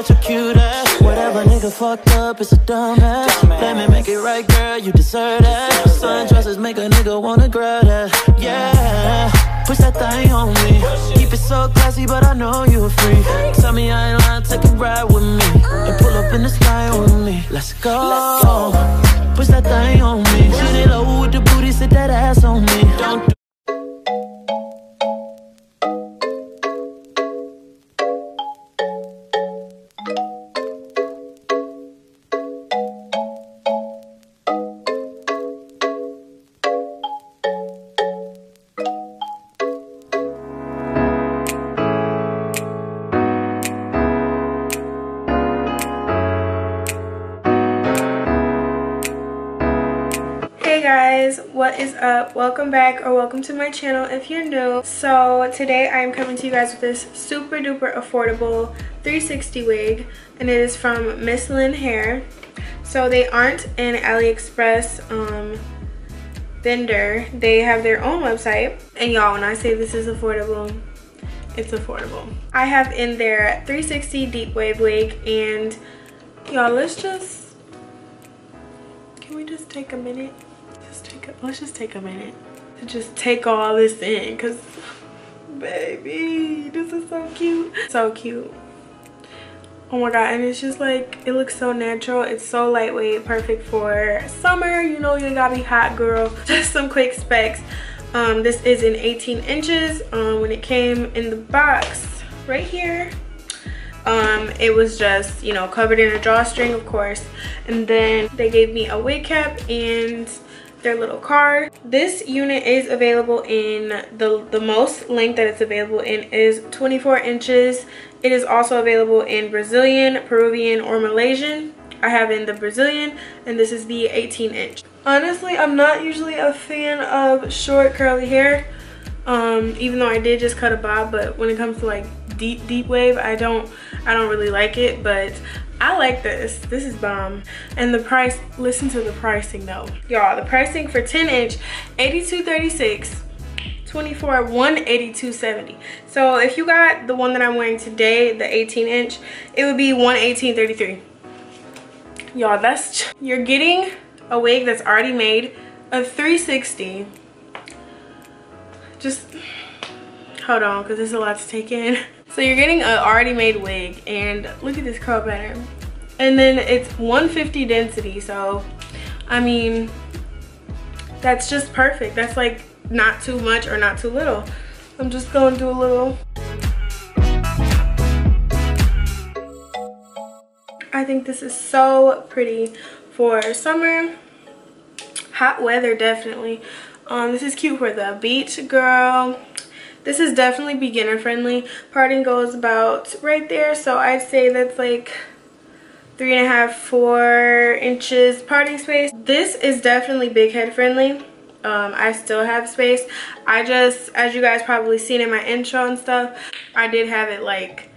with your cute ass. Whatever nigga fucked up, it's a dumbass. Let me make it right, girl, you deserve that. Sundresses make a nigga wanna grab that. Yeah, push that thing on me. Keep it so classy, but I know you're free. Tell me I ain't lying, take a ride with me. And pull up in the sky with me. Let's go. Push that thing on me. Shoot it low with the booty, sit that ass on me. Don't do Hey guys, what is up? Welcome back, or welcome to my channel if you're new. So today I am coming to you guys with this super duper affordable 360 wig, and it is from Mslynn Hair. So they aren't an AliExpress vendor, they have their own website. And y'all, when I say this is affordable, it's affordable. I have in their 360 deep wave wig, and y'all, let's just take a minute? Let's just take a minute to just take all this in, because baby, this is so cute. So cute. Oh my god, and it's just like, it looks so natural. It's so lightweight, perfect for summer. You know, you gotta be hot, girl. Just some quick specs. This is in 18 inches. When it came in the box right here, it was just, you know, covered in a drawstring, of course, and then they gave me a wig cap and their little card. This unit is available in the most length that it's available in is 24 inches. It is also available in Brazilian, Peruvian, or Malaysian. I have in the Brazilian, and this is the 18 inch. Honestly, I'm not usually a fan of short curly hair, even though I did just cut a bob, but when it comes to like deep wave, I don't really like it, but I like this. This is bomb. And the price, listen to the pricing though. Y'all, the pricing for 10 inch, $82.36, 24, $182.70. So if you got the one that I'm wearing today, the 18 inch, it would be $118.33. Y'all, that's, you're getting a wig that's already made, a 360. Just hold on, because there's a lot to take in. So you're getting an already made wig, and look at this curl pattern. And then it's 150 density, so I mean, that's just perfect. That's like not too much or not too little. I'm just gonna do a little. I think this is so pretty for summer, hot weather definitely. This is cute for the beach, girl. This is definitely beginner friendly. Parting goes about right there, so I'd say that's like 3.5, 4 inches parting space. This is definitely big head friendly. I still have space. I just, as you guys probably seen in my intro and stuff, I did have it like,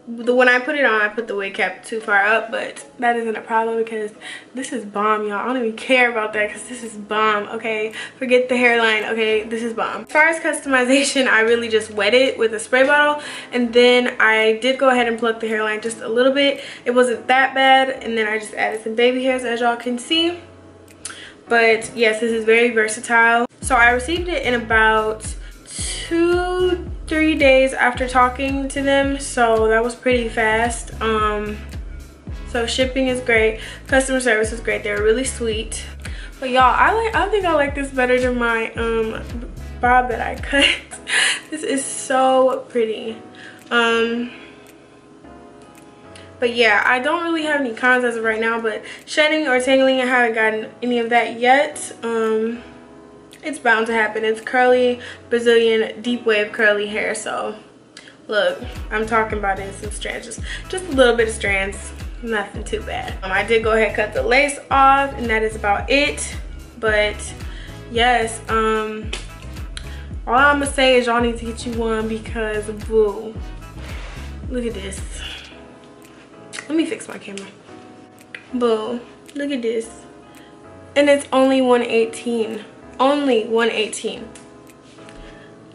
when I put it on, I put the wig cap too far up, but that isn't a problem because this is bomb, y'all. I don't even care about that because this is bomb, okay? Forget the hairline, okay? This is bomb. As far as customization, I really just wet it with a spray bottle, and then I did go ahead and pluck the hairline just a little bit. It wasn't that bad, and then I just added some baby hairs, as y'all can see. But yes, this is very versatile. So I received it in about 2-3 days after talking to them, so that was pretty fast. So shipping is great, customer service is great, they were really sweet. But y'all, I think I like this better than my bob that I cut. This is so pretty. But yeah, I don't really have any cons as of right now, but shedding or tangling, I haven't gotten any of that yet. It's bound to happen. It's curly Brazilian deep wave curly hair, so look, I'm talking about it in some strands, just a little bit of strands, nothing too bad. I did go ahead and cut the lace off, and that is about it. But yes, all I'm gonna say is y'all need to get you one, because boo, look at this. Let me fix my camera. Boo, look at this. And it's only $118. Only $118.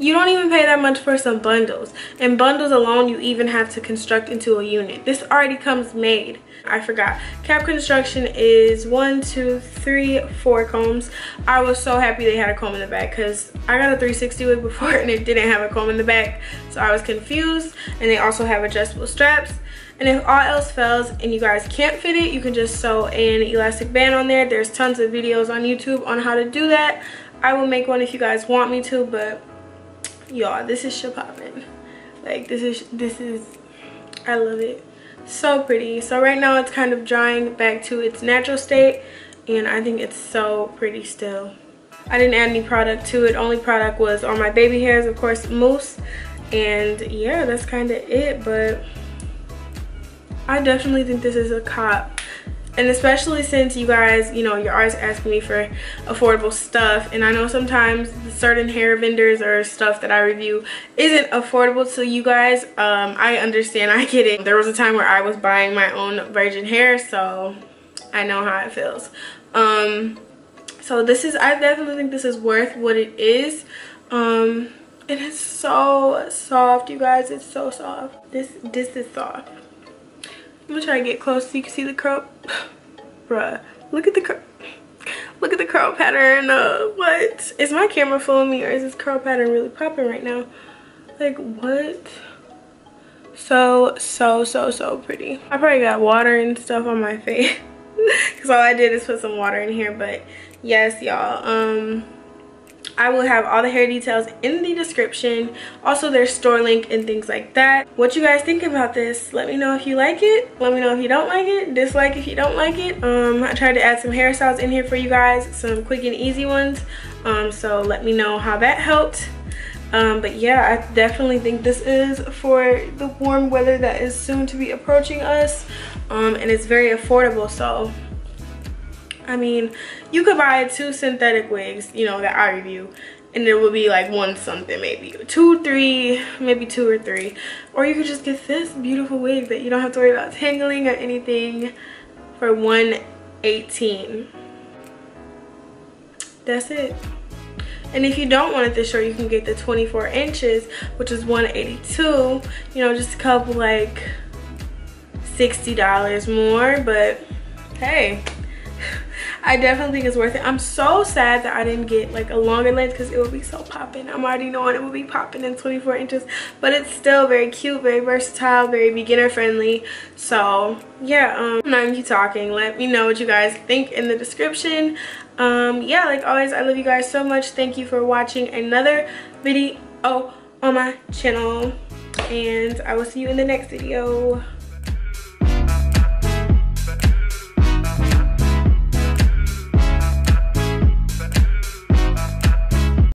You don't even pay that much for some bundles. And bundles alone, you even have to construct into a unit. This already comes made. I forgot. Cap construction is 1, 2, 3, 4 combs. I was so happy they had a comb in the back because I got a 360 wig before and it didn't have a comb in the back. So I was confused. And they also have adjustable straps. And if all else fails and you guys can't fit it, you can just sew an elastic band on there. There's tons of videos on YouTube on how to do that. I will make one if you guys want me to, but y'all, this is shit poppin'. Like this is I love it. So pretty. So right now it's kind of drying back to its natural state and I think it's so pretty still. I didn't add any product to it. Only product was on my baby hairs, of course, mousse. And yeah, that's kind of it, but I definitely think this is a cop. And especially since you guys, you know, you're always asking me for affordable stuff. And I know sometimes certain hair vendors or stuff that I review isn't affordable to you guys. I understand, I get it. There was a time where I was buying my own virgin hair, so I know how it feels. So this is, I definitely think this is worth what it is. And it's so soft, you guys. It's so soft. This is soft. I'm gonna try to get close so you can see the curl. Bruh, look at the curl pattern. What? Is my camera fooling me or is this curl pattern really popping right now? Like, what? So pretty. I probably got water and stuff on my face because all I did is put some water in here. But yes, y'all, I will have all the hair details in the description. Also their store link and things like that. What you guys think about this? Let me know if you like it. Let me know if you don't like it. Dislike if you don't like it. I tried to add some hairstyles in here for you guys, some quick and easy ones. So let me know how that helped. But yeah, I definitely think this is for the warm weather that is soon to be approaching us. And it's very affordable, so I mean, you could buy 2 synthetic wigs, you know, that I review, and it will be like 1 something, maybe 2, 3, maybe 2 or 3. Or you could just get this beautiful wig that you don't have to worry about tangling or anything for $118. That's it. And if you don't want it this short, you can get the 24 inches, which is $182. You know, just a couple, like $60 more, but hey, I definitely think it's worth it. I'm so sad that I didn't get like a longer length because it would be so popping. I'm already knowing it would be popping in 24 inches, but it's still very cute, very versatile, very beginner friendly. So yeah, I'm not even keep talking. Let me know what you guys think in the description. Yeah, like always, I love you guys so much. Thank you for watching another video on my channel, and I will see you in the next video.